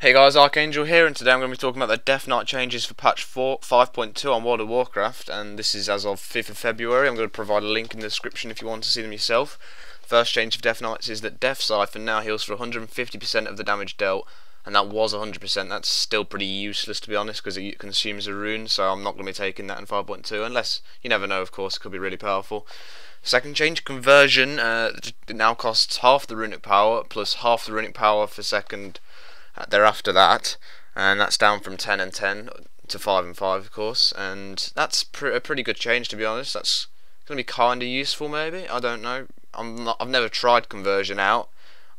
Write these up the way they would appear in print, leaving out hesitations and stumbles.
Hey guys, Archangel here, and today I'm going to be talking about the Deathknight changes for patch 5.2 on World of Warcraft, and this is as of 5th of February. I'm going to provide a link in the description if you want to see them yourself. First change of Deathknights is that Death Siphon now heals for 150% of the damage dealt, and that was 100%. That's still pretty useless, to be honest, because it consumes a rune, so I'm not going to be taking that in 5.2, unless, you never know, of course, it could be really powerful. Second change, conversion. It now costs half the runic power, plus half the runic power for second thereafter that, and that's down from 10 and 10 to 5 and 5, of course, and that's a pretty good change, to be honest. That's going to be kind of useful, maybe. I don't know. I've never tried conversion out.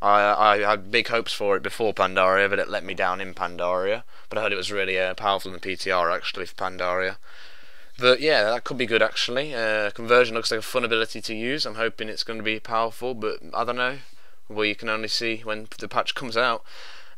I had big hopes for it before Pandaria, but it let me down in Pandaria. But I heard it was really powerful in the PTR actually for Pandaria. But yeah, that could be good actually. Conversion looks like a fun ability to use. I'm hoping it's going to be powerful, but I don't know. We can only see when the patch comes out.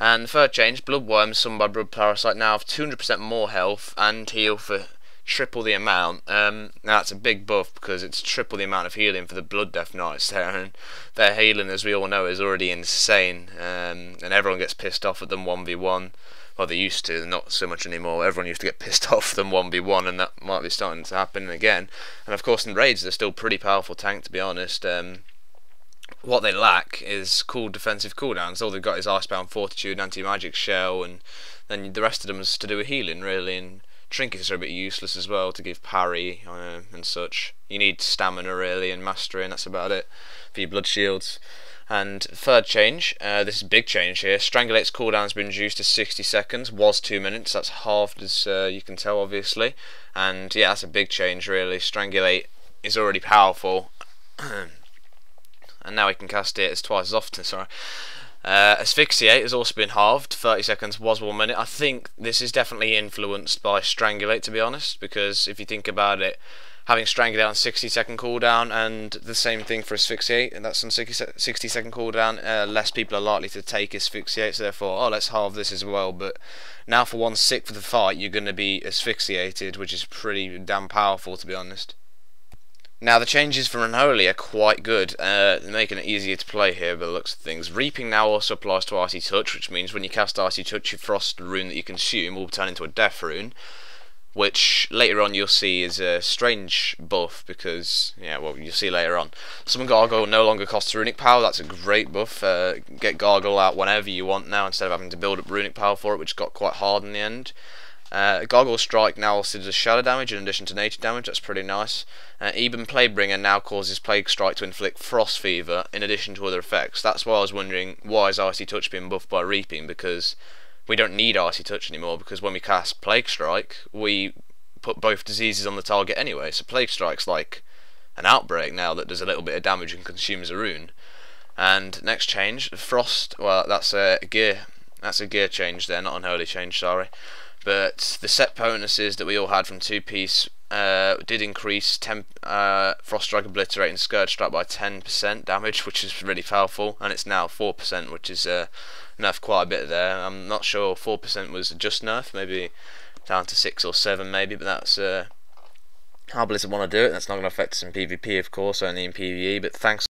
And the third change, Bloodworms summoned by Blood Parasite now have 200% more health and heal for triple the amount. Now that's a big buff because it's triple the amount of healing for the Blood Deathknights there, and their healing, as we all know, is already insane. And everyone gets pissed off at them 1v1. Well, they used to, not so much anymore. Everyone used to get pissed off at them 1v1, and that might be starting to happen again. And of course in raids they're still pretty powerful tank, to be honest. What they lack is cool defensive cooldowns. All they've got is Icebound Fortitude, Anti-Magic Shell, and then the rest of them is to do with healing, really. And trinkets are a bit useless as well, to give parry and such. You need stamina, really, and mastery, and that's about it for your blood shields. And third change, this is a big change here. Strangulate's cooldown has been reduced to 60 seconds, was 2 minutes. That's halved, as you can tell, obviously. And yeah, that's a big change, really. Strangulate is already powerful. And now we can cast it as twice as often. Sorry. Asphyxiate has also been halved. 30 seconds was 1 minute. I think this is definitely influenced by Strangulate, to be honest, because if you think about it, having Strangulate on 60-second cooldown and the same thing for Asphyxiate, and that's on 60-second cooldown, less people are likely to take Asphyxiate, so therefore, let's halve this as well. But now for 1/6 of the fight, you're going to be asphyxiated, which is pretty damn powerful, to be honest. Now the changes for Unholy are quite good, making it easier to play here by the looks of things. Reaping now also applies to Icy Touch, which means when you cast Icy Touch, your Frost rune that you consume will turn into a Death rune, which later on you'll see is a strange buff because, yeah, well, you'll see later on. Summon Gargoyle no longer costs runic power. That's a great buff. Get Gargoyle out whenever you want now instead of having to build up runic power for it, which got quite hard in the end. Gargoyle Strike now also does shadow damage in addition to nature damage. That's pretty nice. Eben Plaguebringer now causes Plague Strike to inflict Frost Fever in addition to other effects. That's why I was wondering, why is Icy Touch being buffed by Reaping, because we don't need Icy Touch anymore, because when we cast Plague Strike we put both diseases on the target anyway. So Plague Strike's like an outbreak now that does a little bit of damage and consumes a rune. And next change, Frost, well, that's a gear change there, not Unholy change, sorry. But the set bonuses that we all had from 2-piece did increase Frost Strike, Obliterate and Scourge Strike by 10% damage, which is really powerful, and it's now 4%, which is nerfed quite a bit there. I'm not sure 4% was just nerf, maybe down to 6 or 7 maybe, but that's how Blizzard want to do it. That's not going to affect us in PvP, of course, only in PvE, but thanks